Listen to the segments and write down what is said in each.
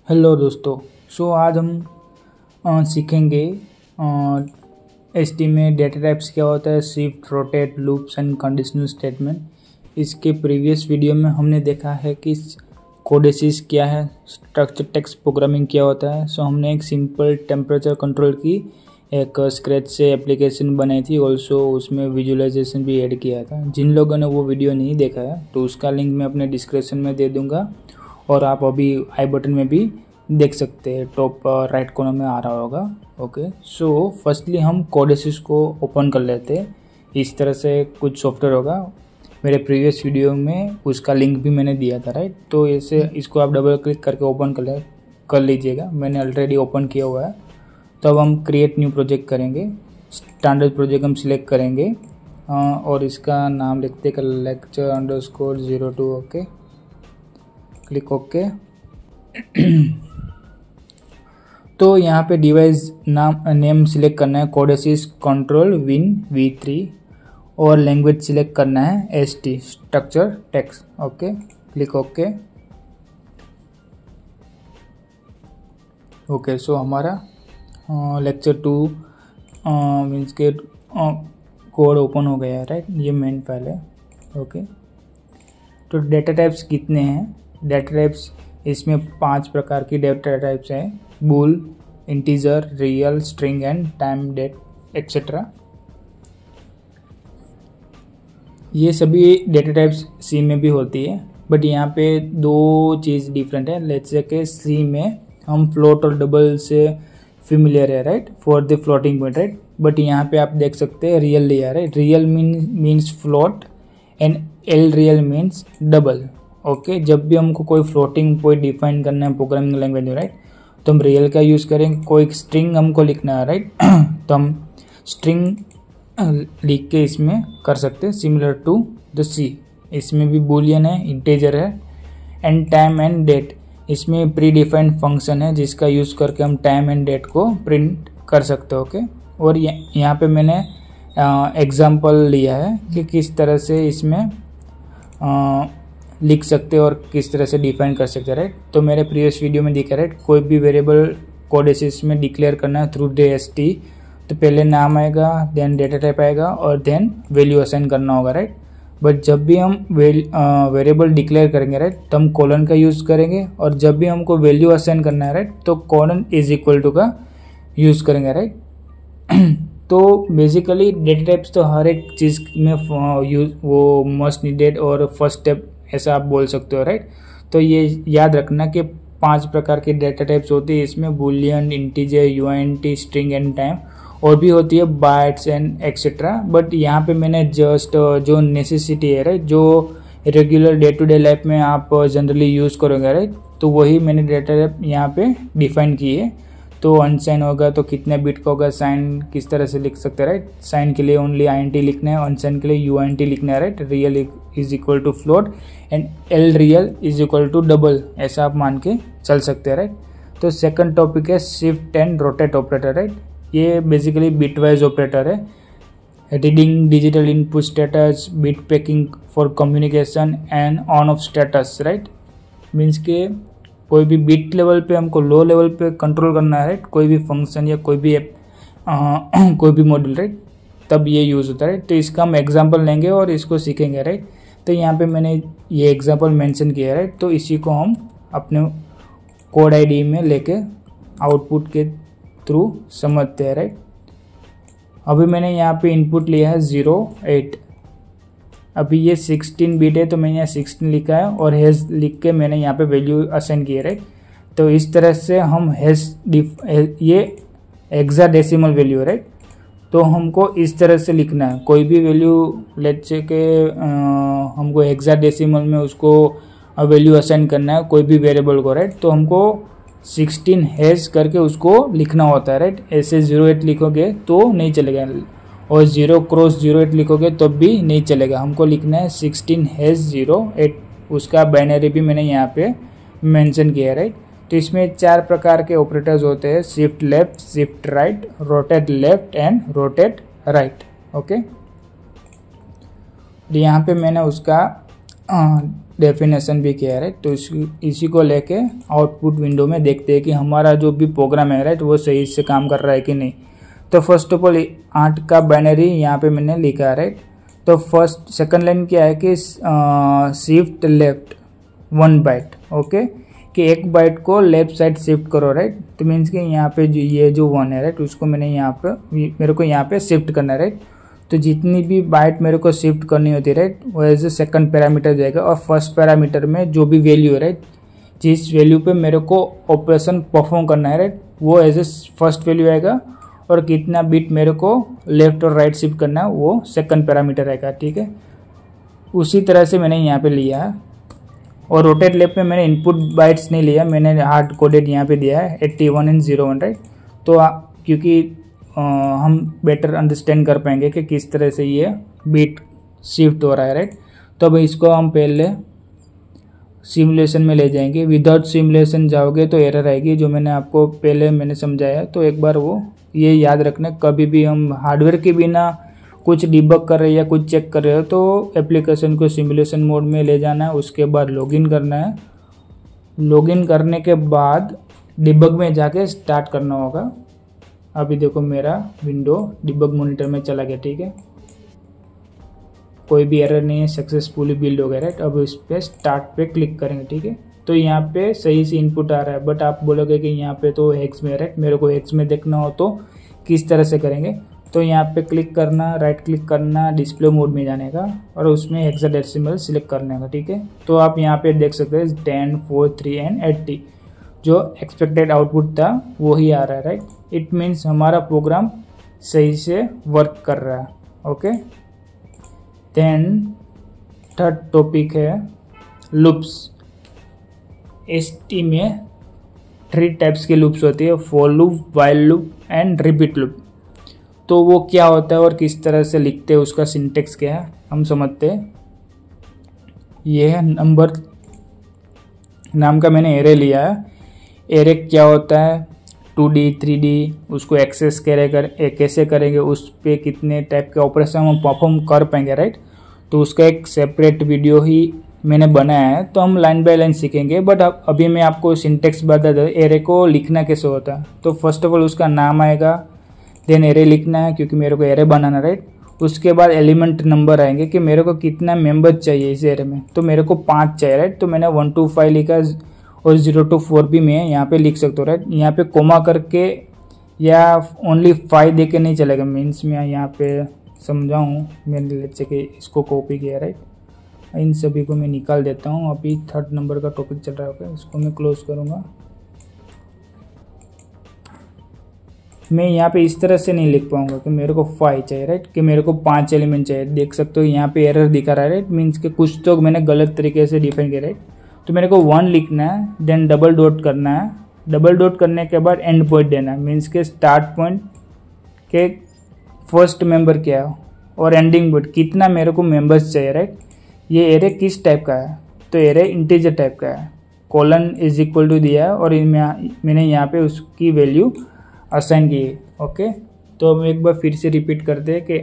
Hello दोस्तों। आज हम सीखेंगे एचटी में डेटा टाइप्स क्या होता है, shift, rotate, loops and conditional statement. इसके प्रीवियस वीडियो में हमने देखा है कि कोडेसिस क्या है, स्ट्रक्चर टेक्स्ट प्रोग्रामिंग क्या होता है। हमने एक सिंपल टेम्परेचर कंट्रोल की एक स्क्रैच से एप्लीकेशन बनाई थी, ऑल्सो उसमें विजुअलाइजेशन भी ऐड किया था। जिन लोगों ने वो वीडियो नहीं देखा है तो उसका लिंक मैं अपने डिस्क्रिप्शन में दे दूँगा और आप अभी आई बटन में भी देख सकते हैं, टॉप राइट कॉर्नर में आ रहा होगा। ओके, फर्स्टली हम कोडेसिस को ओपन कर लेते हैं। इस तरह से कुछ सॉफ्टवेयर होगा, मेरे प्रीवियस वीडियो में उसका लिंक भी मैंने दिया था, राइट। तो ऐसे इसको आप डबल क्लिक करके ओपन कर लीजिएगा। मैंने ऑलरेडी ओपन किया हुआ है। तो अब हम क्रिएट न्यू प्रोजेक्ट करेंगे। स्टैंडर्ड प्रोजेक्ट हम सिलेक्ट करेंगे और इसका नाम लिखते हैं lecture_02। Okay, click okay. तो यहाँ पे डिवाइस नेम सिलेक्ट करना है कोडेसिस कंट्रोल विन v3 और लैंग्वेज सिलेक्ट करना है ST structure text. Okay, click okay. Okay, हमारा लेक्चर 2 मीन्स के कोड ओपन हो गया है, राइट। ये मेन फाइल है। ओके, तो डेटा टाइप्स कितने हैं? डेटा टाइप्स इसमें 5 प्रकार की डेटा टाइप्स हैं: bool, integer, real, string and time, date etcetera. ये सभी डेटा टाइप्स सी में भी होती है, बट यहाँ पे 2 चीज़ डिफरेंट है। लेट्स से कि सी में हम फ्लोट और डबल से फेमिलियर है, right, for the floating point, right. But यहाँ पे आप देख सकते हैं रियल लिया है, right. Real means float and L real means double. Okay, जब भी हमको कोई फ्लोटिंग पॉइंट डिफाइन करना है प्रोग्रामिंग लैंग्वेज में, राइट, तो हम रियल का यूज़ करेंगे। कोई स्ट्रिंग हमको लिखना है, राइट, तो हम स्ट्रिंग लिख के इसमें कर सकते हैं, सिमिलर टू द सी। इसमें भी बूलियन है, इंटीजर है एंड टाइम एंड डेट। इसमें प्री डिफाइंड फंक्शन है जिसका यूज़ करके हम टाइम एंड डेट को प्रिंट कर सकते हैं। ओके, और यहाँ पे मैंने एग्जाम्पल लिया है कि किस तरह से इसमें लिख सकते हैं और किस तरह से डिफाइन कर सकते हैं, राइट। तो मेरे प्रीवियस वीडियो में दिखा, राइट, कोई भी वेरिएबल कोडेसिस में डिक्लेयर करना है थ्रू DST, तो पहले नाम आएगा, देन डेटा टाइप आएगा और देन वैल्यू असाइन करना होगा, राइट। बट जब भी हम वेरिएबल डिक्लेयर करेंगे, राइट, तो हम कोलन का यूज़ करेंगे और जब भी हमको वैल्यू असाइन करना है, राइट, तो कोलन इज इक्वल टू का यूज़ करेंगे, राइट। तो बेसिकली डेटा टाइप्स तो हर एक चीज़ में वो मोस्ट नीडेड और फर्स्ट स्टेप ऐसा आप बोल सकते हो, राइट। तो ये याद रखना कि 5 प्रकार के डेटा टाइप्स होती है इसमें: boolean, integer, UNT, string and time, और भी होती है बाइट्स एंड एक्सेट्रा। बट यहाँ पे मैंने जस्ट जो नेसेसिटी है, राइट, जो regular day to day life में आप जनरली यूज़ करोगे, राइट, तो वही मैंने डेटा टाइप यहाँ पे डिफाइन की है। तो अनसाइन होगा तो कितने बिट का होगा, साइन किस तरह से लिख सकते हैं, राइट। साइन के लिए ओनली INT लिखना है, अनसाइन के लिए UNT लिखना है, right. Real is equal to float and L real is equal to double, ऐसा आप मान के चल सकते हैं, राइट। तो सेकंड टॉपिक है shift and rotate operator, right. ये बेसिकली बिटवाइज ऑपरेटर है। Reading digital input status, bit packing for communication and on off status, right. Means के कोई भी बिट लेवल पे हमको लो लेवल पे कंट्रोल करना है, राइट, कोई भी फंक्शन या कोई भी ऐप कोई भी मॉड्यूल, राइट, तब ये यूज़ होता है। तो इसका हम एग्जांपल लेंगे और इसको सीखेंगे, राइट। तो यहाँ पे मैंने ये एग्जांपल मेंशन किया है, राइट। तो इसी को हम अपने कोड ID में लेके आउटपुट के थ्रू समझते हैं, राइट। अभी मैंने यहाँ पे इनपुट लिया है 0, 8। अभी ये 16 बिट है तो मैंने यहाँ 16 लिखा है और हैश लिख के मैंने यहाँ पे वैल्यू असाइन की है, राइट। तो इस तरह से हम ये हेक्साडेसिमल वैल्यू है, राइट। तो हमको इस तरह से लिखना है। कोई भी वैल्यू लेट्स से के हमको हेक्साडेसिमल में उसको वैल्यू असाइन करना है कोई भी वेरिएबल को, राइट। तो हमको 16 हैश करके उसको लिखना होता है, राइट। ऐसे 08 लिखोगे तो नहीं चलेगा और 0x08 लिखोगे तो भी नहीं चलेगा। हमको लिखना है 16#08। उसका बाइनरी भी मैंने यहाँ पे मेंशन किया है, राइट। तो इसमें 4 प्रकार के ऑपरेटर्स होते हैं: shift left, shift right, rotate left and rotate right. Okay, यहाँ पे मैंने उसका डेफिनेशन भी किया है राइट। तो इसी को लेके आउटपुट विंडो में देखते हैं कि हमारा जो भी प्रोग्राम है राइट वो सही से काम कर रहा है कि नहीं। तो फर्स्ट ऑफ ऑल 8 का बाइनरी यहाँ पे मैंने लिखा है राइट। तो फर्स्ट सेकंड लाइन क्या है कि शिफ्ट लेफ्ट 1 बाइट, ओके, कि 1 बाइट को लेफ्ट साइड शिफ्ट करो राइट। तो मीन्स कि यहाँ पे जो ये जो 1 है राइट उसको मैंने यहाँ पे मेरे को यहाँ पे शिफ्ट करना है राइट। तो जितनी भी बाइट मेरे को शिफ्ट करनी होती है राइट वो एज ए सेकंड पैरामीटर जाएगा, और फर्स्ट पैरामीटर में जो भी वैल्यू है राइट जिस वैल्यू पे मेरे को ऑपरेशन परफॉर्म करना है राइट वो एज ए फर्स्ट वैल्यू आएगा, और कितना बिट मेरे को लेफ्ट और राइट शिफ्ट करना है वो सेकंड पैरामीटर आएगा, ठीक है। उसी तरह से मैंने यहाँ पे लिया है। और रोटेट लेफ्ट में मैंने इनपुट बाइट्स नहीं लिया, मैंने हार्ड कोडेड यहाँ पे दिया है 81 एंड 01 राइट। तो क्योंकि हम बेटर अंडरस्टैंड कर पाएंगे कि किस तरह से ये बिट शिफ्ट हो रहा है राइट। तो अब इसको हम पहले सिमुलेशन में ले जाएंगे। विदाउट सिमुलेशन जाओगे तो एरर आएगी, जो मैंने आपको पहले मैंने समझाया। तो एक बार वो ये याद रखना, कभी भी हम हार्डवेयर के बिना कुछ डिबग कर रहे हैं या कुछ चेक कर रहे हो तो एप्लीकेशन को सिमुलेशन मोड में ले जाना है। उसके बाद लॉगिन करना है, लॉगिन करने के बाद डिबग में जाके स्टार्ट करना होगा। अभी देखो मेरा विंडो डिबग मॉनिटर में चला गया, ठीक है, कोई भी एरर नहीं है, सक्सेसफुली बिल्ड हो गया राइट। अब इस पे स्टार्ट पे क्लिक करेंगे, ठीक है। तो यहाँ पे सही से इनपुट आ रहा है, बट आप बोलोगे कि यहाँ पे तो हेक्स में राइट, मेरे को हेक्स में देखना हो तो किस तरह से करेंगे। तो यहाँ पे क्लिक करना, राइट क्लिक करना, डिस्प्ले मोड में जाने का और उसमें हेक्साडेसिमल सिलेक्ट करने का, ठीक है। तो आप यहाँ पे देख सकते हैं 10, 4, 3 एंड 80 जो एक्सपेक्टेड आउटपुट था वो ही आ रहा है राइट। इट मीन्स हमारा प्रोग्राम सही से वर्क कर रहा है, ओके। देन थर्ड टॉपिक है लूप्स। एसटी में 3 टाइप्स के लूप्स होती है, for loop, while loop and repeat loop. तो वो क्या होता है और किस तरह से लिखते हैं, उसका सिंटेक्स क्या है हम समझते हैं। ये है नंबर नाम का मैंने एरे लिया है। एरे क्या होता है, 2D 3D, उसको एक्सेस कैसे करेंगे, उस पर कितने टाइप के ऑपरेशन हम परफॉर्म कर पाएंगे राइट। तो उसका एक सेपरेट वीडियो ही मैंने बनाया है, तो हम लाइन बाय लाइन सीखेंगे। बट अभी मैं आपको सिंटेक्स बता दूं एरे को लिखना कैसे होता है। तो फर्स्ट ऑफ ऑल उसका नाम आएगा, देन एरे लिखना है क्योंकि मेरे को एरे बनाना राइट। उसके बाद एलिमेंट नंबर आएंगे कि मेरे को कितना मेंबर चाहिए इस एरे में। तो मेरे को 5 चाहिए राइट, तो मैंने 1 to 5 लिखा, और 0 to 4 भी मैं यहाँ पे लिख सकता हूँ राइट। यहाँ पे कोमा करके या ओनली 5 दे के नहीं चलेगा। मीन्स मैं यहाँ पे समझाऊँ, मैंने लेट्स कि इसको कॉपी किया राइट। इन सभी को मैं निकाल देता हूँ। अभी 3rd नंबर का टॉपिक चल रहा होगा, इसको मैं क्लोज करूँगा। मैं यहाँ पे इस तरह से नहीं लिख पाऊंगा कि मेरे को 5 चाहिए राइट, कि मेरे को 5 एलिमेंट चाहिए। देख सकते हो यहाँ पे एरर दिखा रहा है राइट, मीन्स कि कुछ तो मैंने गलत तरीके से डिफाइन किया राइट। तो मेरे को 1 लिखना है, देन डबल डॉट करना है, डबल डॉट करने के बाद एंड पॉइंट देना है। मीन्स के स्टार्ट पॉइंट के फर्स्ट मेंबर क्या है और एंडिंग पॉइंट कितना मेरे को मेंबर्स चाहिए राइट। ये एरे किस टाइप का है, तो एरे इंटीजर टाइप का है। कोलन इज इक्वल टू दिया है और मैंने यहाँ पे उसकी वैल्यू असाइन की है, ओके। तो हम एक बार फिर से रिपीट करते हैं कि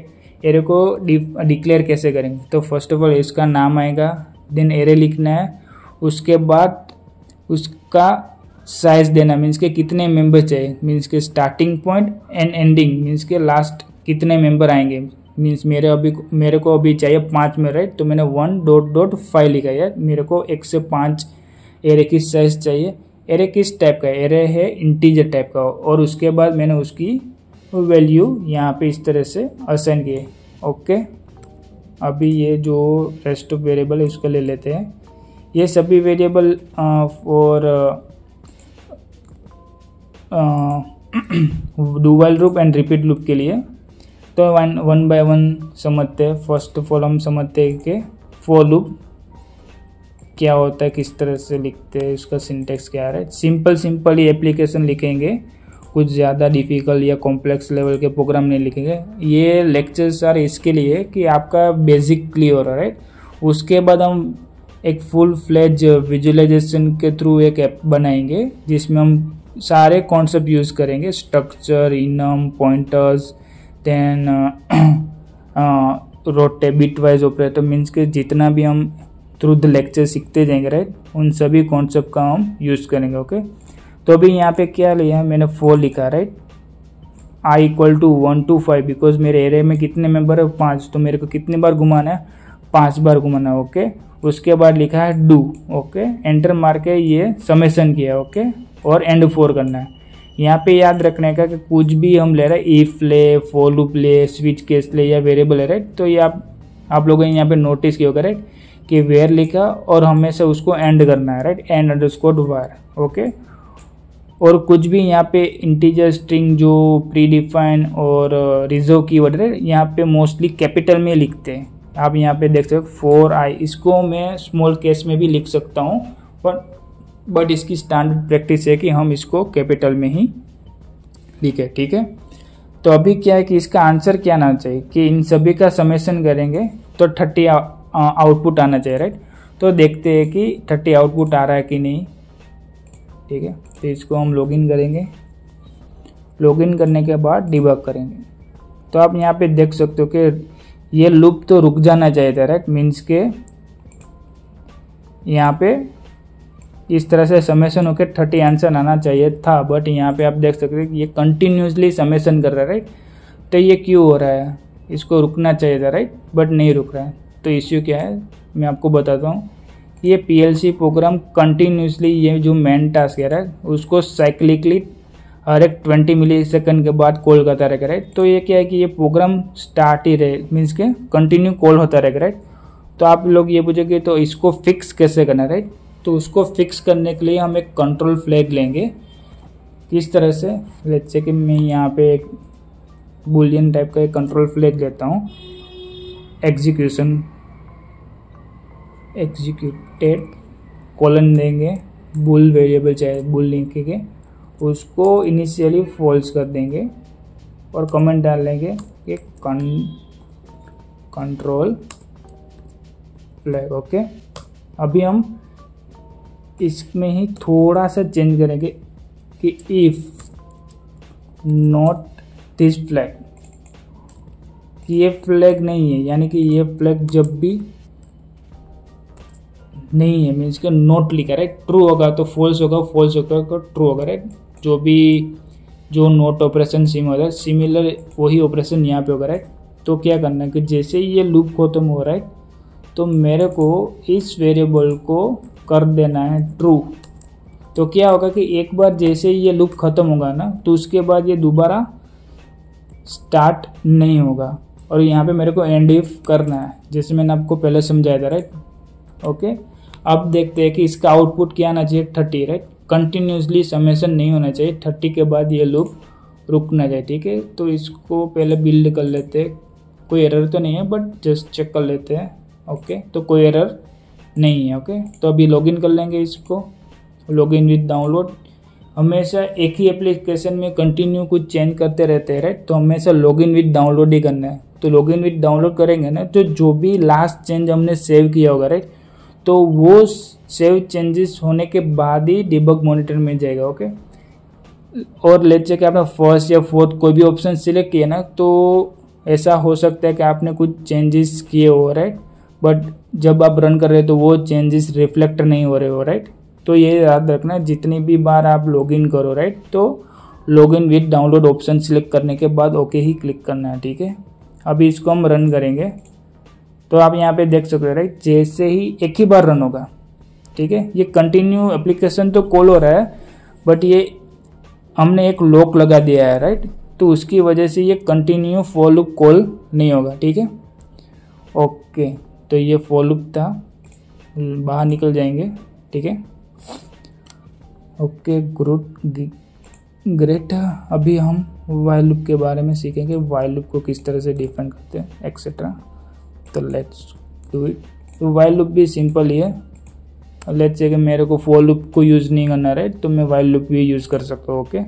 एरे को डिक्लेयर कैसे करेंगे। तो फर्स्ट ऑफ ऑल इसका नाम आएगा, देन एरे लिखना है, उसके बाद उसका साइज देना, मीन्स के कितने मेंबर चाहिए, मीन्स के starting point and ending, means के लास्ट कितने मेंबर आएंगे। मीन्स मेरे को अभी चाहिए 5 में राइट, तो मैंने 1.5 लिखा है। मेरे को 1 से 5 एरे की साइज चाहिए। एरे किस टाइप का है, एरे है इंटीजर टाइप का, और उसके बाद मैंने उसकी वैल्यू यहाँ पे इस तरह से असाइन किए, ओके। अभी ये जो रेस्ट ऑफ वेरिएबल है उसको ले लेते हैं। ये सभी variable for do while loop and repeat loop के लिए। तो वन बाय वन समझते हैं। फर्स्ट ऑफ ऑल हम समझते हैं कि फॉर लूप क्या होता है, किस तरह से लिखते हैं, उसका सिंटेक्स क्या है। सिंपल ही एप्लीकेशन लिखेंगे, कुछ ज़्यादा डिफ़िकल्ट या कॉम्प्लेक्स लेवल के प्रोग्राम नहीं लिखेंगे। ये लेक्चर्स आर इसके लिए कि आपका बेसिक क्लियर हो रहा है। उसके बाद हम एक फुल फ्लेज विजुअलाइजेशन के थ्रू एक ऐप बनाएंगे जिसमें हम सारे कॉन्सेप्ट यूज़ करेंगे, structure, enum, pointers, then rotate bitwise operator, means के जितना भी हम थ्रू द लेक्चर सीखते जाएंगे, राइट। उन सभी कॉन्सेप्ट का हम यूज़ करेंगे, ओके। तो अभी यहाँ पे क्या लिया है मैंने 4 लिखा, right. I equal to 1 to 5 because मेरे एरे में कितने मेंबर है 5, तो मेरे को कितने बार घुमाना है 5 बार घुमाना है, ओके। उसके बाद लिखा है डू, ओके। एंटर मार के ये समेशन किया, ओके, और एंड 4 करना है। यहाँ पे याद रखने का कि कुछ भी हम ले रहे हैं, इफ ले, फॉर लूप ले, स्विच केस ले या वेरिएबल है, राइट। तो ये आप लोगों ने यहाँ पे नोटिस किया होगा, राइट, कि वेयर लिखा और हमेशा उसको एंड करना है, right, and underscore wire, okay. और कुछ भी यहाँ पे इंटीजर स्ट्रिंग जो प्री डिफाइन और रिजर्व कीवर्ड है यहाँ पे मोस्टली कैपिटल में लिखते हैं। आप यहाँ पे देख सकते हो 4i, इसको मैं स्मॉल केस में भी लिख सकता हूँ, बट इसकी स्टैंडर्ड प्रैक्टिस है कि हम इसको कैपिटल में ही लिखें, ठीक है। तो अभी क्या है कि इसका आंसर क्या आना चाहिए कि इन सभी का समेशन करेंगे तो 30 आउटपुट आना चाहिए, राइट। तो देखते हैं कि 30 आउटपुट आ रहा है कि नहीं, ठीक है। तो इसको हम लॉगिन करेंगे, लॉगिन करने के बाद डिबग करेंगे। तो आप यहाँ पे देख सकते हो कि ये लूप तो रुक जाना चाहिए था, राइट, मीन्स के यहाँ पे इस तरह से समेशन होकर 30 आंसर आना चाहिए था, बट यहाँ पे आप देख सकते हैं कि ये कंटिन्यूसली समेशन कर रहा है, राइट। तो ये क्यों हो रहा है, इसको रुकना चाहिए था, राइट, बट नहीं रुक रहा है। तो इश्यू क्या है मैं आपको बताता हूँ। ये PLC प्रोग्राम कंटिन्यूसली ये जो मेन टास्क है, राइट, उसको साइक्लिकली हर एक 20 मिलीसेकंड के बाद कॉल करता रहेगा, राइट। तो ये क्या है कि ये प्रोग्राम स्टार्ट ही रहे, मीन्स के कंटिन्यू कॉल होता रहेगा, राइट। तो आप लोग ये पूछोगे तो इसको फिक्स कैसे करना है, राइट। तो उसको फिक्स करने के लिए हम एक कंट्रोल फ्लैग लेंगे। किस तरह से, लेट्स से कि मैं यहाँ पे एक बुलियन टाइप का एक कंट्रोल फ्लैग लेता हूँ, एग्जीक्यूटेड कॉलन देंगे, बुल वेरिएबल चाहे बुल लिखेंगे, उसको इनिशियली फॉल्स कर देंगे और कमेंट डाल लेंगे कि कंट्रोल फ्लैग, ओके। अभी हम इसमें ही थोड़ा सा चेंज करेंगे कि इफ नॉट दिस फ्लैग, कि ये फ्लैग नहीं है, यानी कि ये फ्लैग जब भी नहीं है मीन्स के नोट लिखा, राइट। ट्रू होगा तो फॉल्स होगा, फॉल्स होगा तो ट्रू होगा, राइट। जो नोट ऑपरेशन सिम होता है सिमिलर वही ऑपरेशन यहाँ पे होगा, राइट। तो क्या करना है कि जैसे ही ये लूप खत्म हो रहा है तो मेरे को इस वेरिएबल को कर देना है ट्रू। तो क्या होगा कि एक बार जैसे ही ये लूप खत्म होगा ना तो उसके बाद ये दोबारा स्टार्ट नहीं होगा, और यहाँ पे मेरे को एंड इफ करना है जैसे मैंने आपको पहले समझाया था, राइट, ओके। अब देखते हैं कि इसका आउटपुट क्या आना चाहिए 30, राइट। कंटिन्यूसली समेशन नहीं होना चाहिए, 30 के बाद ये लूप रुकना चाहिए, ठीक है। तो इसको पहले बिल्ड कर लेते हैं, कोई एरर तो नहीं है बट जस्ट चेक कर लेते हैं, ओके। तो कोई एरर नहीं है, ओके। तो अभी लॉगिन कर लेंगे इसको, लॉगिन विद डाउनलोड। हमेशा एक ही एप्लीकेशन में कंटिन्यू कुछ चेंज करते रहते हैं, राइट। तो हमेशा लॉगिन विद डाउनलोड ही करना है। तो लॉगिन विद डाउनलोड करेंगे ना तो जो भी लास्ट चेंज हमने सेव किया होगा, राइट, तो वो सेव चेंजेस होने के बाद ही डिबग मॉनिटर में जाएगा, ओके। और लेट्स से कि आपने फर्स्ट या फोर्थ कोई भी ऑप्शन सिलेक्ट किया ना तो ऐसा हो सकता है कि आपने कुछ चेंजेस किए हो, राइट, बट जब आप रन कर रहे हो तो वो चेंजेस रिफ्लेक्ट नहीं हो रहे हो, राइट। तो ये याद रखना जितनी भी बार आप लॉगिन करो, राइट, तो login with download option select करने के बाद ओके ही क्लिक करना है, ठीक है। अभी इसको हम रन करेंगे तो आप यहाँ पे देख सकते हो, राइट, जैसे ही एक ही बार रन होगा, ठीक है। ये कंटिन्यू एप्लीकेशन तो कॉल हो रहा है बट ये हमने एक लॉक लगा दिया है, राइट, तो उसकी वजह से ये कंटिन्यू फॉर लूप कॉल नहीं होगा, ठीक है, ओके। तो ये फॉर लूप था, बाहर निकल जाएंगे, ठीक है, ओके, ग्रेट। अभी हम वाइल लूप के बारे में सीखेंगे, वाइल लूप को किस तरह से डिफाइन करते हैं एक्सेट्रा। तो लेट्स डू इट। तो वाइल लूप भी सिंपल ही है। लेट्स से कि मेरे को फॉर लूप को यूज़ नहीं करना, राइट, तो मैं वाइल लूप भी यूज़ कर सकता हूँ, ओके।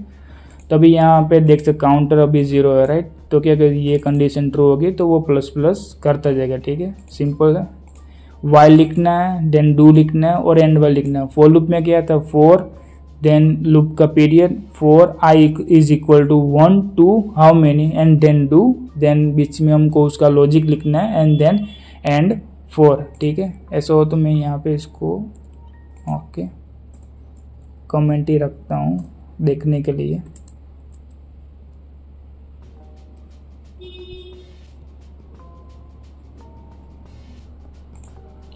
तो अभी यहाँ पे देख सकते काउंटर अभी 0 है, राइट। तो क्या अगर ये कंडीशन ट्रू होगी तो वो प्लस प्लस करता जाएगा, ठीक है, सिंपल है। वाइल लिखना है, देन डू लिखना है और एंड वाइल लिखना है। फॉर लूप में क्या था, फॉर, देन लूप का period, for I is equal to 1 to how many, and then do, then बीच में हमको उसका लॉजिक लिखना है, एंड देन एंड 4, ठीक है। ऐसा हो तो मैं यहाँ पे इसको ओके कमेंट ही रखता हूँ देखने के लिए।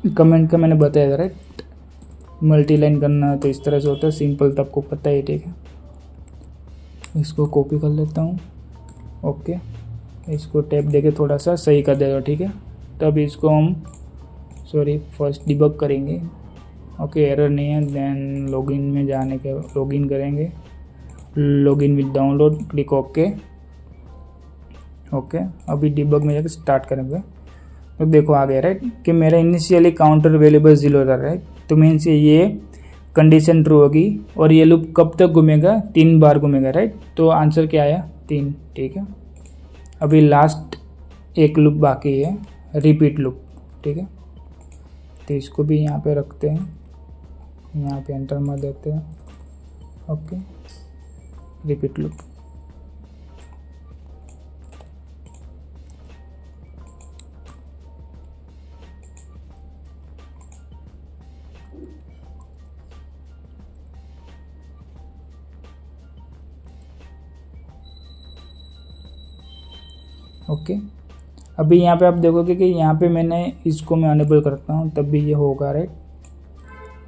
कमेंट का मैंने बताया था राइट, मल्टी लाइन करना तो इस तरह से होता है, सिंपल तो आपको पता ही, ठीक है। इसको कॉपी कर लेता हूँ, ओके। इसको टैप देके थोड़ा सा सही कर देगा, ठीक है। तब इसको हम फर्स्ट डिबग करेंगे, ओके। एरर नहीं है, देन लॉगिन में जाने के लॉगिन करेंगे, login with download, click okay. अभी डिबग में जाकर स्टार्ट करेंगे तो देखो आ गया राइट कि मेरा इनिशियली काउंटर वेरिएबल 0 था राइट। तो मीन्स ये कंडीशन ट्रू होगी और ये लूप कब तक घूमेगा, 3 बार घूमेगा राइट। तो आंसर क्या आया 3, ठीक है। अभी लास्ट एक लूप बाकी है, रिपीट लूप, ठीक है। तो इसको भी यहाँ पे रखते हैं, यहाँ पे एंटर मार देते हैं, ओके। Repeat loop, okay. अभी यहाँ पे आप देखोगे कि यहाँ पे मैंने इसको मैं अनेबल करता हूँ तब भी ये होगा राइट।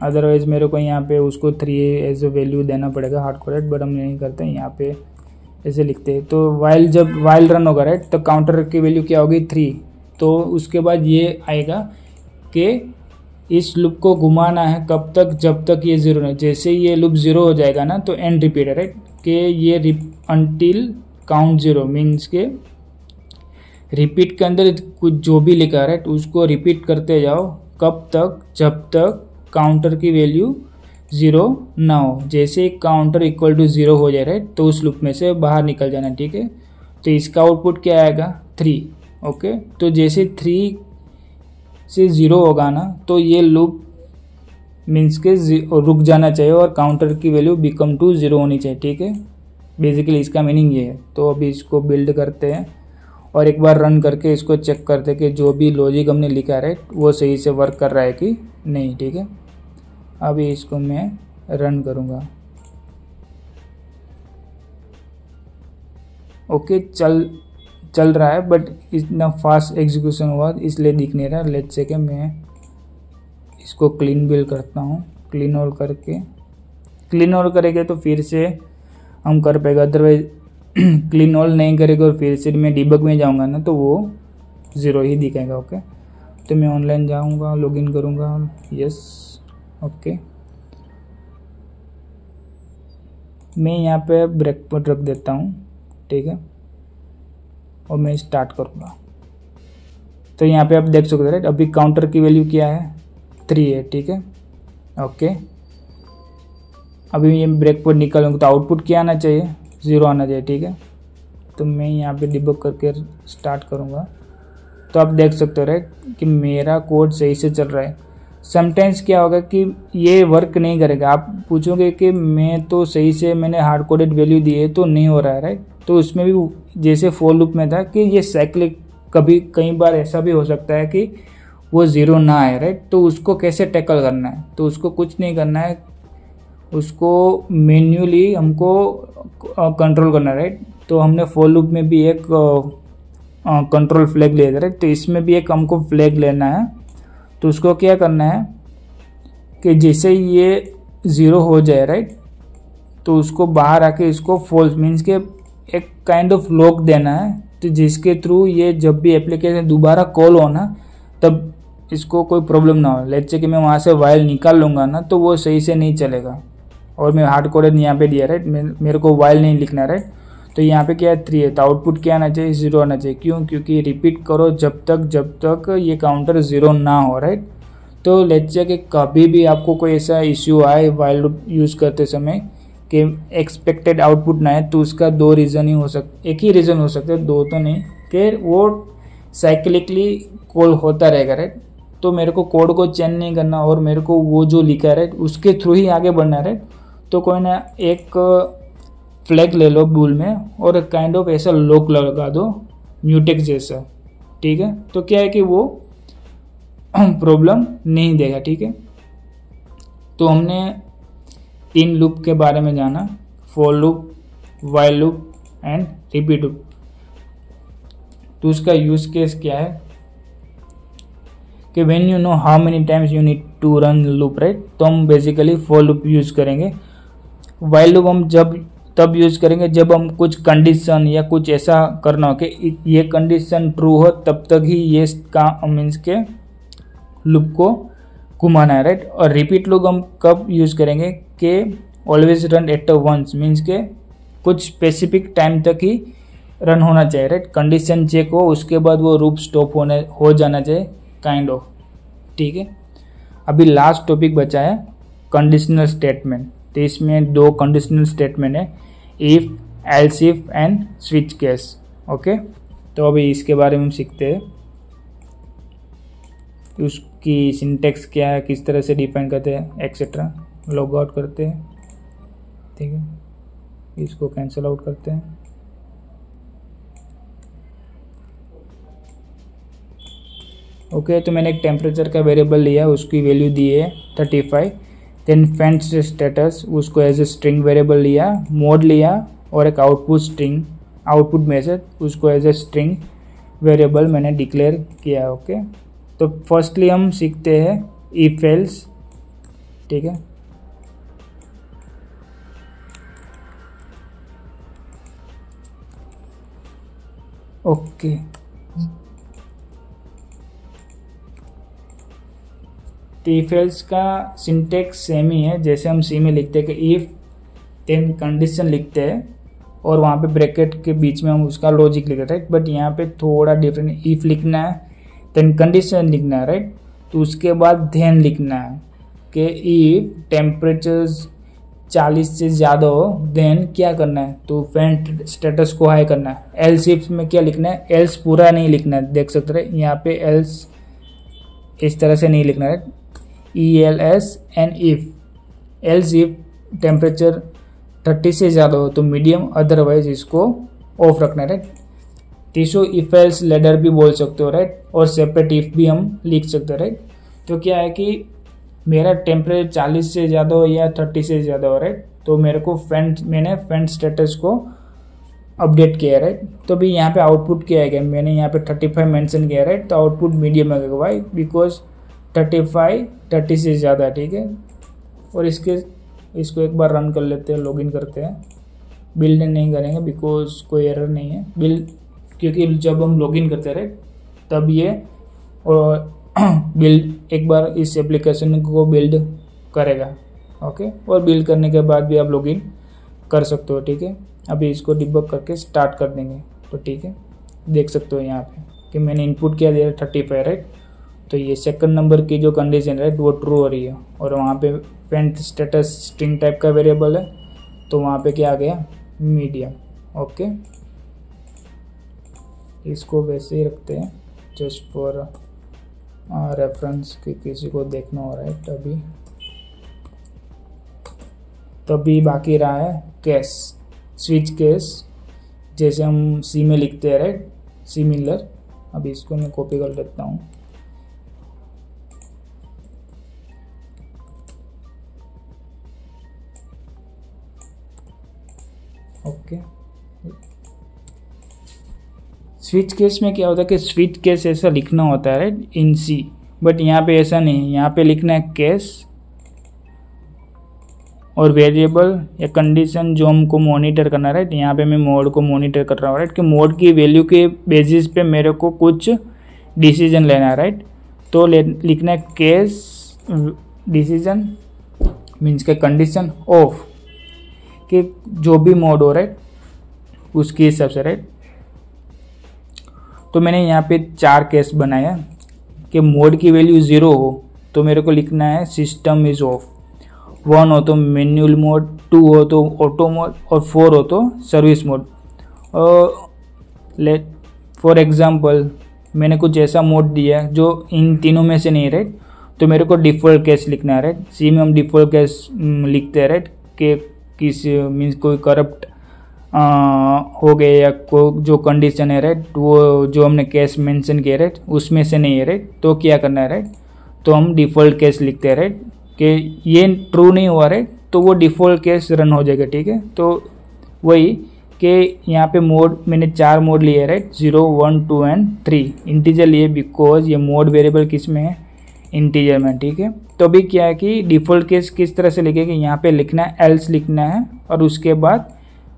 अदरवाइज मेरे को यहाँ पे उसको 3 एज ए वैल्यू देना पड़ेगा हार्ड कोडेड, बट हम नहीं करते, यहाँ पे ऐसे लिखते हैं। तो जब वाइल रन होगा राइट तो काउंटर की वैल्यू क्या होगी 3। तो उसके बाद ये आएगा कि इस लूप को घुमाना है कब तक, जब तक ये 0 नहीं। जैसे ये लूप 0 हो जाएगा ना तो एंड रिपीट है राइट कि ये अनटिल काउंट 0 मीन्स के रिपीट के अंदर कुछ जो भी लिखा है राइट उसको रिपीट करते जाओ कब तक, जब तक काउंटर की वैल्यू 0 ना हो। जैसे काउंटर इक्वल टू 0 हो जाए राइट तो उस लूप में से बाहर निकल जाना, ठीक है। तो इसका आउटपुट क्या आएगा 3, ओके। तो जैसे 3 से 0 होगा ना तो ये लूप मीन्स के रुक जाना चाहिए और काउंटर की वैल्यू बिकम टू 0 होनी चाहिए, ठीक है। बेसिकली इसका मीनिंग ये है। तो अभी इसको बिल्ड करते हैं और एक बार रन करके इसको चेक करते हैं कि जो भी लॉजिक हमने लिखा है राइट वो सही से वर्क कर रहा है कि नहीं, ठीक है। अभी इसको मैं रन करूँगा, ओके। चल रहा है बट इतना फास्ट एग्जीक्यूशन हुआ इसलिए दिख नहीं रहा। लेट्स से कि मैं इसको क्लीन बिल्ड करता हूँ, क्लीन ऑल करेंगे तो फिर से हम कर पाएगा, अदरवाइज क्लीन ऑल नहीं करेगा और फिर से मैं डिबग में जाऊंगा ना तो वो 0 ही दिखाएगा, ओके। तो मैं ऑनलाइन जाऊंगा, लॉगिन करूंगा, यस, ओके। मैं यहाँ पे ब्रेक पॉइंट रख देता हूँ, ठीक है, और मैं स्टार्ट करूँगा। तो यहाँ पे आप देख सकते हैं राइट अभी काउंटर की वैल्यू क्या है 3 है, ठीक है, ओके। अभी ये ब्रेक पॉइंट निकालूंगा तो आउटपुट क्या आना चाहिए 0 आना चाहिए, ठीक है। तो मैं यहाँ पे डिबग करके स्टार्ट करूँगा तो आप देख सकते हो राइट कि मेरा कोड सही से चल रहा है। समटाइम्स क्या होगा कि ये वर्क नहीं करेगा, आप पूछोगे कि मैं तो सही से मैंने हार्ड कोडेड वैल्यू दी है तो नहीं हो रहा है राइट। तो उसमें भी जैसे फॉर लूप में था कि ये साइक्लिक, कई बार ऐसा भी हो सकता है कि वो 0 ना आए राइट। तो उसको कैसे टैकल करना है, तो उसको कुछ नहीं करना है, उसको मैन्युअली हमको कंट्रोल करना है राइट। तो हमने फॉर लूप में भी एक कंट्रोल फ्लैग लिया था राइट, तो इसमें भी एक हमको फ्लैग लेना है। तो उसको क्या करना है कि जैसे ये 0 हो जाए राइट तो उसको बाहर आके इसको फॉल्स मीन्स के एक काइंड ऑफ लॉक देना है, तो जिसके थ्रू ये जब भी एप्लीकेशन दोबारा कॉल हो ना तब इसको कोई प्रॉब्लम ना हो। लेट्स से कि मैं वहाँ से वाइल निकाल लूँगा ना तो वो सही से नहीं चलेगा। और मैं हार्ड कोडेड यहाँ पे दिया राइट, मेरे को वाइल नहीं लिखना राइट। तो यहाँ पे क्या है 3 है, तो आउटपुट क्या आना चाहिए 0 आना चाहिए। क्यों? क्योंकि रिपीट करो जब तक ये काउंटर 0 ना हो राइट। तो लेट्स से कि कभी भी आपको कोई ऐसा इश्यू आए वाइल लूप यूज़ करते समय कि एक्सपेक्टेड आउटपुट ना है, तो उसका 2 रीज़न ही हो सकते, एक ही रीज़न हो सकते हैं, 2 तो नहीं, कि वो साइक्लिकली कॉल होता रहेगा राइट। तो मेरे को कोड को चेंज नहीं करना और मेरे को वो जो लिखा है राइट उसके थ्रू ही आगे बढ़ना है राइट। तो कोई ना एक फ्लैग ले लो बूल में और काइंड ऑफ ऐसा लॉक लगा दो म्यूटेक्स जैसा, ठीक है। तो क्या है कि वो प्रॉब्लम नहीं देगा। ठीक है, तो हमने 3 लूप के बारे में जाना, for loop, while loop and repeat loop. तो उसका यूज केस क्या है कि when you know how many times you need to run loop, right, तो हम बेसिकली फॉर लूप यूज करेंगे। वाइल लूप हम तब यूज करेंगे जब हम कुछ कंडीशन या कुछ ऐसा करना हो कि ये कंडीशन ट्रू हो, तब तक ही ये मीन्स के लूप को घुमाना है, राइट। और रिपीट लूप हम कब यूज करेंगे कि always run at once, means के कुछ स्पेसिफिक टाइम तक ही रन होना चाहिए, राइट। कंडीशन चेक हो, उसके बाद वो लूप स्टॉप हो जाना चाहिए, काइंड ऑफ। ठीक है, अभी लास्ट टॉपिक बचा है कंडीशनल स्टेटमेंट। तो इसमें 2 कंडीशनल स्टेटमेंट है, if, else if and switch case. Okay, तो अभी इसके बारे में हम सीखते हैं, उसकी सिंटेक्स क्या है, किस तरह से डिफाइन करते हैं, एक्सेट्रा। लॉग आउट करते हैं, ठीक है, इसको कैंसिल आउट करते हैं। ओके, तो मैंने एक टेम्परेचर का वेरिएबल लिया, उसकी वैल्यू दी है 35। देन फेंट स्टेटस, उसको एज ए स्ट्रिंग वेरिएबल लिया, मोड लिया और एक आउटपुट स्ट्रिंग, आउटपुट मैसेज, उसको एज ए स्ट्रिंग वेरिएबल मैंने डिक्लेयर किया। ओके, तो फर्स्टली हम सीखते हैं इफ एल्स। ठीक है, ओके, तो इफ एल्स का सिंटेक्स सेम ही है, जैसे हम सी में लिखते हैं कि इफ देन कंडीशन लिखते हैं और वहाँ पे ब्रैकेट के बीच में हम उसका लॉजिक लिखते हैं, राइट। बट यहाँ पे थोड़ा डिफरेंट, इफ लिखना है देन कंडीशन लिखना है, राइट। तो उसके बाद देन लिखना है कि इफ टेम्परेचर 40 से ज़्यादा हो देन क्या करना है, तो फेंट स्टेटस को हाई करना है। एल्स इफ में क्या लिखना है, एल्स पूरा नहीं लिखना है, देख सकते हैं यहाँ पे एल्स इस तरह से नहीं लिखना है, ELS and if. Else if temperature 30 से ज़्यादा हो तो मीडियम, अदरवाइज इसको ऑफ रखना है, राइट। तीसो इफ एल्स लेडर भी बोल सकते हो, राइट, और सेपरेट इफ भी हम लिख सकते हैं, राइट। तो क्या है कि मेरा टेम्परेचर 40 से ज़्यादा हो या 30 से ज़्यादा हो, राइट, तो मेरे को मैंने फेंट स्टेटस को अपडेट किया है, राइट। तो भी यहाँ पे आउटपुट क्या है, मैंने यहाँ पे 35 मेंशन किया, राइट, तो आउटपुट मीडियम आएगा। वाई, बिकॉज 35 30 से ज़्यादा, ठीक है। और इसको एक बार रन कर लेते हैं, लॉगिन करते हैं। बिल्ड नहीं करेंगे बिकॉज कोई एरर नहीं है, बिल्ड, क्योंकि जब हम लॉगिन करते हैं, राइट, तब ये और बिल्ड एक बार इस एप्लीकेशन को बिल्ड करेगा। ओके, और बिल्ड करने के बाद भी आप लॉगिन कर सकते हो। ठीक है, अभी इसको डिबग करके स्टार्ट कर देंगे। तो ठीक है, देख सकते हो यहाँ पे कि मैंने इनपुट किया दिया 35, राइट। तो ये सेकंड नंबर की जो कंडीशन, राइट, वो ट्रू हो रही है। और वहाँ पे फेंट स्टेटस स्ट्रिंग टाइप का वेरिएबल है, तो वहाँ पे क्या आ गया, मीडियम। ओके, इसको वैसे ही रखते हैं जस्ट फॉर रेफरेंस कि किसी को देखना हो, राइट। तभी बाकी रहा है केस, स्विच केस, जैसे हम सी में लिखते हैं, राइट, सिमिलर। अभी इसको मैं कॉपी कर लेता हूँ। ओके, स्विच केस में क्या होता है कि स्विच केस ऐसा लिखना होता है, राइट, इन सी, बट यहाँ पे ऐसा नहीं। यहाँ पे लिखना है केस और वेरिएबल या कंडीशन जो हमको मॉनिटर करना है, राइट। यहाँ पे मैं मोड को मॉनिटर कर रहा हूँ, राइट, कि मोड की वैल्यू के बेसिस पे मेरे को कुछ डिसीजन लेना है, राइट। तो लिखना है केस डिसीजन मीन्स के कंडीशन ऑफ कि जो भी मोड हो, राइट, उसके हिसाब से, राइट। तो मैंने यहाँ पे 4 केस बनाया कि मोड की वैल्यू 0 हो तो मेरे को लिखना है सिस्टम इज ऑफ, 1 हो तो मैनुअल मोड, 2 हो तो ऑटो मोड और 4 हो तो service mode. Let for example मैंने कुछ ऐसा मोड दिया जो इन तीनों में से नहीं, राइट, तो मेरे को डिफ़ॉल्ट केस लिखना है, राइट। सी में हम डिफ़ॉल्ट केस लिखते हैं, राइट, कि किस मीन्स कोई करप्ट हो गए या को जो कंडीशन है, राइट, वो जो हमने केस मेंशन किया, राइट, उसमें से नहीं है, राइट। तो क्या करना है, राइट, तो हम डिफ़ॉल्ट केस लिखते हैं, राइट, कि ये ट्रू नहीं हुआ, राइट, तो वो डिफ़ॉल्ट केस रन हो जाएगा, ठीक है। तो वही कि यहाँ पे मोड मैंने 4 मोड लिए, राइट, 0, 1, 2 एंड 3 इंटीजर लिए, बिकॉज ये मोड वेरिएबल किस में है, इंटीजर में, ठीक है। तो अभी क्या है कि डिफ़ॉल्ट केस किस तरह से लिखेंगे, यहाँ पे लिखना है एल्स लिखना है और उसके बाद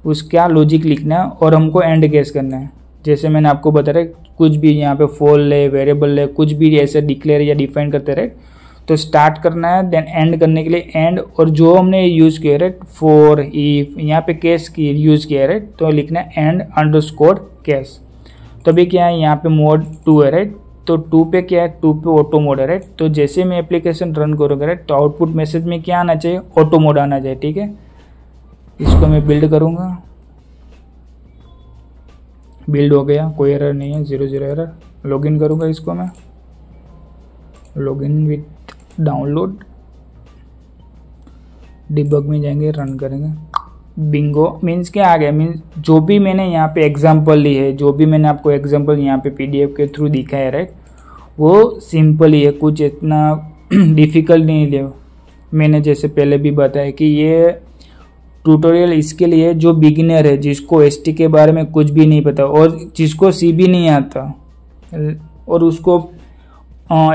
उसका लॉजिक लिखना है और हमको एंड केस करना है। जैसे मैंने आपको बताया कुछ भी यहाँ पे फॉल ले, वेरिएबल ले, कुछ भी ऐसे डिक्लेयर या डिफाइन करते रहे, तो स्टार्ट करना है, देन एंड करने के लिए एंड, और जो हमने यूज़ किया, राइट, फॉर, इफ, यहाँ पे केस की यूज़ किया, राइट, तो लिखना है एंड अंडरस्कोर केस। तो अभी क्या है, यहाँ पे मोड 2 है, राइट, तो 2 पे क्या है, 2 पे ऑटो मोड है, राइट। तो जैसे मैं एप्लीकेशन रन करूँगा, राइट, तो आउटपुट मैसेज में क्या आना चाहिए, ऑटो मोड आना चाहिए, ठीक है। इसको मैं बिल्ड करूँगा, बिल्ड हो गया, कोई एरर नहीं है, 0 एरर। लॉगिन करूँगा इसको मैं, लॉगिन विथ डाउनलोड, डिबग में जाएंगे, रन करेंगे, बिंगो मीन्स क्या आ गया, मीन्स जो भी मैंने यहाँ पे एग्जांपल ली है, जो भी मैंने आपको एग्जांपल यहाँ पे पीडीएफ के थ्रू दिखाया है, राइट, वो सिंपल ही है, कुछ इतना डिफ़िकल्ट नहीं लिया। मैंने जैसे पहले भी बताया कि ये ट्यूटोरियल इसके लिए जो बिगिनर है, जिसको एसटी के बारे में कुछ भी नहीं पता और जिसको सी भी नहीं आता और उसको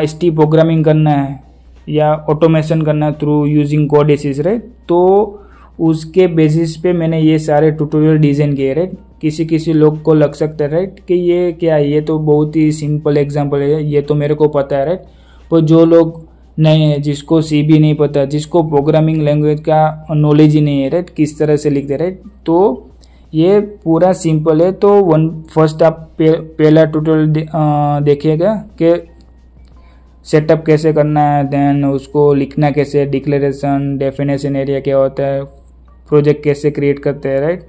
एसटी प्रोग्रामिंग करना है या ऑटोमेशन करना है थ्रू यूजिंग कोडेसिस, राइट, तो उसके बेसिस पे मैंने ये सारे ट्यूटोरियल डिज़ाइन किए, राइट। किसी लोग को लग सकता है, राइट, कि ये क्या है, ये तो बहुत ही सिंपल एग्जांपल है, ये तो मेरे को पता है, राइट। पर जो लोग नहीं है, जिसको सी भी नहीं पता, जिसको प्रोग्रामिंग लैंग्वेज का नॉलेज ही नहीं है, राइट, किस तरह से लिखते, राइट, तो ये पूरा सिंपल है। तो फर्स्ट आप पहला ट्यूटोरियल देखिएगा कि सेटअप कैसे करना है, देन उसको लिखना कैसे, डिक्लेरेशन, डेफिनेशन एरिया क्या होता है, प्रोजेक्ट कैसे क्रिएट करते हैं, राइट,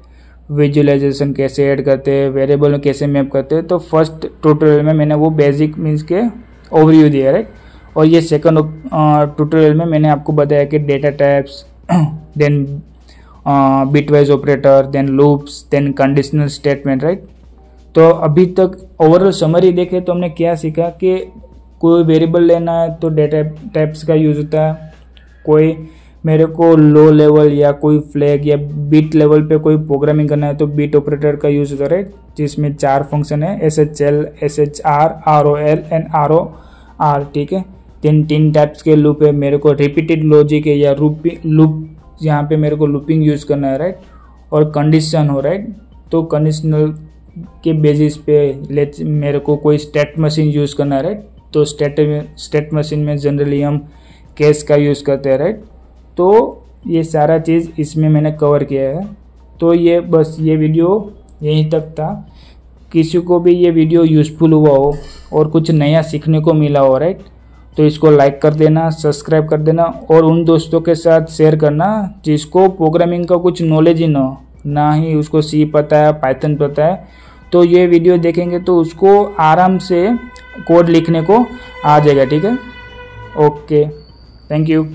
विजुअलाइजेशन कैसे ऐड करते हैं, वेरिएबल में कैसे मैप करते हैं। तो फर्स्ट ट्यूटोरियल में मैंने वो बेसिक मीन्स के ओवरव्यू दिया, राइट। और ये सेकंड ट्यूटोरियल में मैंने आपको बताया कि data types, then bitwise operator, then loops, then conditional statement, right. तो अभी तक ओवरऑल समरी देखें तो हमने क्या सीखा कि कोई वेरिएबल लेना है तो डेटा टाइप्स का यूज़ होता है, कोई मेरे को लो लेवल या कोई फ्लैग या बिट लेवल पे कोई प्रोग्रामिंग करना है तो बिट ऑपरेटर का यूज़ होता है, राइट, जिसमें 4 फंक्शन है, SHL, SHR, ROL and ROR, ठीक है। 3 टाइप्स के लूप है, मेरे को रिपीटेड लॉजिक है या लूप, यहाँ पे मेरे को लूपिंग यूज़ करना है, राइट, और कंडीशन हो, राइट। तो कंडीशनल के बेसिस पे मेरे को कोई स्टेट मशीन यूज़ करना है, राइट, तो स्टेट मशीन में जनरली हम केस का यूज़ करते हैं, राइट। तो ये सारा चीज़ इसमें मैंने कवर किया है। तो ये बस ये वीडियो यहीं तक था। किसी को भी ये वीडियो यूज़फुल हुआ हो और कुछ नया सीखने को मिला हो, राइट, तो इसको लाइक कर देना, सब्सक्राइब कर देना और उन दोस्तों के साथ शेयर करना जिसको प्रोग्रामिंग का कुछ नॉलेज ही ना ही उसको सी पता है, पाइथन पता है। तो ये वीडियो देखेंगे तो उसको आराम से कोड लिखने को आ जाएगा, ठीक है। Okay, thank you.